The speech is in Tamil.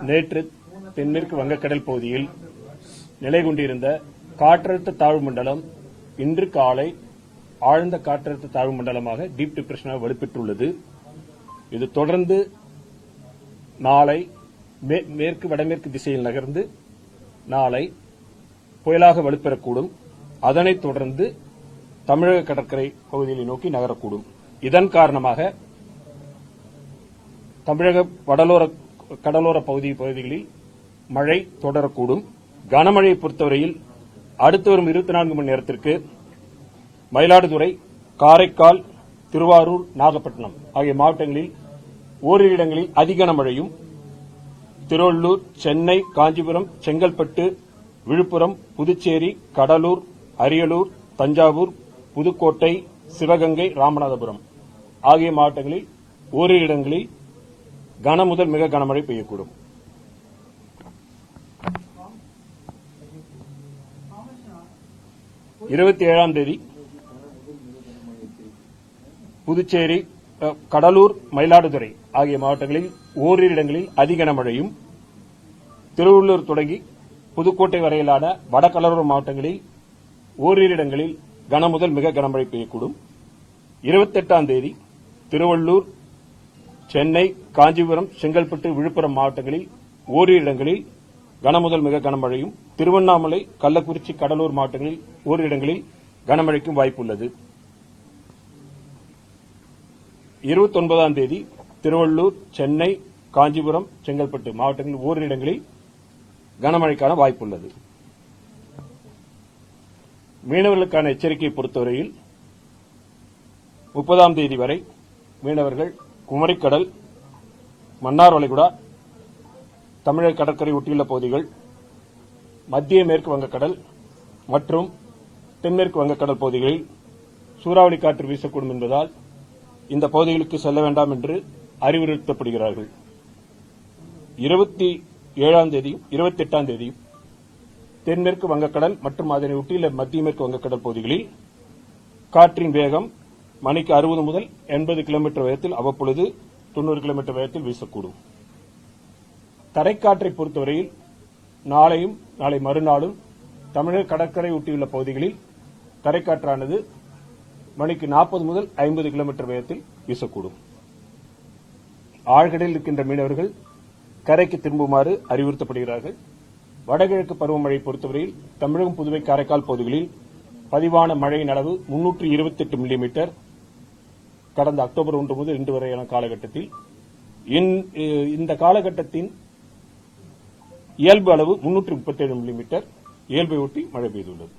நேற்று தென்மேற்கு வங்கக்கடல் பகுதியில் நிலை கொண்டிருந்த காற்றழுத்த தாழ்வு மண்டலம் இன்று காலை ஆழ்ந்த காற்றழுத்த தாழ்வு மண்டலமாக டீப் டிப்ரெஷனாக வலுப்பெற்றுள்ளது. இது தொடர்ந்து நாளை மேற்கு வடமேற்கு திசையில் நகர்ந்து நாளை புயலாக வலுப்பெறக்கூடும். அதனைத் தொடர்ந்து தமிழக கடற்கரை பகுதிகளை நோக்கி நகரக்கூடும். இதன் காரணமாக தமிழக கடலோர பகுதிகளில் மழை தொடரக்கூடும். கனமழையை பொறுத்தவரையில் அடுத்து வரும் 24 மணி நேரத்திற்கு மயிலாடுதுறை, காரைக்கால், திருவாரூர், நாகப்பட்டினம் ஆகிய மாவட்டங்களில் ஓரிரு இடங்களில் அதிகனமழையும், திருவள்ளூர், சென்னை, காஞ்சிபுரம், செங்கல்பட்டு, விழுப்புரம், புதுச்சேரி, கடலூர், அரியலூர், தஞ்சாவூர், புதுக்கோட்டை, சிவகங்கை, ராமநாதபுரம் ஆகிய மாவட்டங்களில் ஓரிரு இடங்களில் கன முதல் மிக கனமழை பெய்யக்கூடும். தேதி புதுச்சேரி, கடலூர், மயிலாடுதுறை ஆகிய மாவட்டங்களில் ஓரிரு இடங்களில் அதிகனமழையும், திருவள்ளூர் தொடங்கி புதுக்கோட்டை வரையிலான வடகடலோர மாவட்டங்களில் ஓரிரு இடங்களில் கன முதல் மிக கனமழை பெய்யக்கூடும். 28ஆம் தேதி திருவள்ளூர், சென்னை, காஞ்சிபுரம், செங்கல்பட்டு, விழுப்புரம் மாவட்டங்களில் ஓரிரு இடங்களில் கன முதல் மிக கனமழையும், திருவண்ணாமலை, கள்ளக்குறிச்சி, கடலூர் மாவட்டங்களில் ஓரிரு இடங்களில் கனமழைக்கும் வாய்ப்புள்ளது. 29ஆம் தேதி திருவள்ளூர், சென்னை, காஞ்சிபுரம், செங்கல்பட்டு மாவட்டங்களில் ஓரிரு இடங்களில் கனமழைக்கான வாய்ப்புள்ளது. மீனவர்களுக்கான எச்சரிக்கையை பொறுத்தவரையில் 30ஆம் தேதி வரை மீனவர்கள் குமரிக்கடல், மன்னார் வளைகுடா, தமிழக கடற்கரை ஒட்டியுள்ள பகுதிகள், மத்திய மேற்கு வங்கக்கடல் மற்றும் தென்மேற்கு வங்கக்கடல் பகுதிகளில் சூறாவளி காற்று வீசக்கூடும் என்பதால் இந்த பகுதிகளுக்கு செல்ல வேண்டாம் என்று அறிவுறுத்தப்படுகிறார்கள். 27ஆம் தேதியும் 28ஆம் தேதியும் தென்மேற்கு வங்கக்கடல் மற்றும் அதனை ஒட்டியுள்ள மத்திய மேற்கு வங்கக்கடல் பகுதிகளில் காற்றின் வேகம் மணிக்கு 60 முதல் 80 கிலோமீட்டர் வேகத்தில் அவ்வப்பொழுது 90 கிலோமீட்டர் வேகத்தில் வீசக்கூடும். தரைக்காற்றை பொறுத்தவரையில் நாளையும் நாளை மறுநாளும் தமிழக கடற்கரை ஒட்டியுள்ள பகுதிகளில் தரைக்காற்றானது மணிக்கு 40 முதல் 50 கிலோமீட்டர் வேகத்தில் வீசக்கூடும். ஆழ்கடலில் இருக்கின்ற மீனவர்கள் கரைக்கு திரும்புமாறு அறிவுறுத்தப்படுகிறார்கள். வடகிழக்கு பருவமழை பொறுத்தவரையில் தமிழகம், புதுவை, காரைக்கால் பகுதிகளில் பதிவான மழையின் அளவு 328 மில்லிமீட்டர் கடந்த அக்டோபர் 1 முதல் இன்று வரையான காலகட்டத்தில். இந்த காலகட்டத்தின் இயல்பு அளவு 337 மில்லிமீட்டர் இயல்பை ஒட்டி மழை பெய்துள்ளது.